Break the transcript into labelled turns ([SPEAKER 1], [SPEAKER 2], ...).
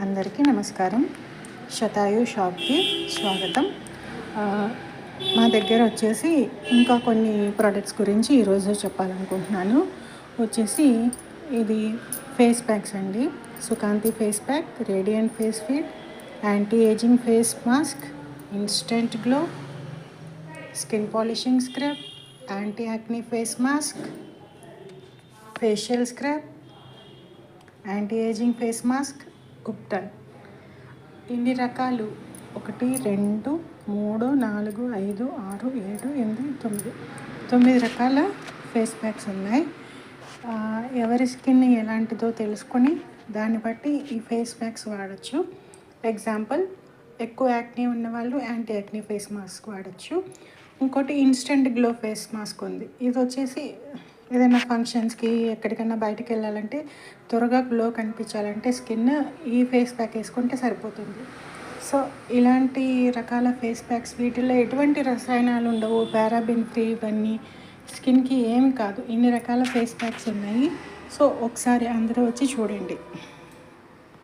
[SPEAKER 1] అందరికీ నమస్కారం. శతాయు షాప్కి స్వాగతం. మా దగ్గర వచ్చేసి ఇంకా కొన్ని ప్రోడక్ట్స్ గురించి ఈరోజు చెప్పాలనుకుంటున్నాను. వచ్చేసి ఇది ఫేస్ ప్యాక్స్ అండి. Sukanti face pack, radiant face feed, anti ageing face mask, instant glow, skin polishing scrub, anti acne face mask, facial scrub, anti ageing face mask, గుప్టన్. ఇన్ని రకాలు 1 2 3 4 5 6 7 8 9 రకాల ఫేస్ ప్యాక్స్ ఉన్నాయి. ఎవరి స్కిన్ ఎలాంటిదో తెలుసుకొని దాన్ని బట్టి ఈ ఫేస్ ప్యాక్స్ వాడచ్చు. ఎగ్జాంపుల్, ఎక్కువ యాక్నీ ఉన్న వాళ్ళు యాంటీ యాక్నీ ఫేస్ మాస్క్ వాడచ్చు. ఇంకోటి ఇన్స్టెంట్ గ్లో ఫేస్ మాస్క్ ఉంది. ఇది వచ్చేసి ఏదైనా ఫంక్షన్స్కి ఎక్కడికైనా బయటకు వెళ్ళాలంటే త్వరగా గ్లో కనిపించాలంటే స్కిన్ ఈ ఫేస్ ప్యాక్ వేసుకుంటే సరిపోతుంది. సో ఇలాంటి రకాల ఫేస్ ప్యాక్స్, వీటిల్లో ఎటువంటి రసాయనాలు ఉండవు, పారాబెన్ ఫ్రీ, ఇవన్నీ స్కిన్కి ఏమి కాదు. ఇన్ని రకాల ఫేస్ ప్యాక్స్ ఉన్నాయి. సో ఒకసారి అందరూ వచ్చి చూడండి.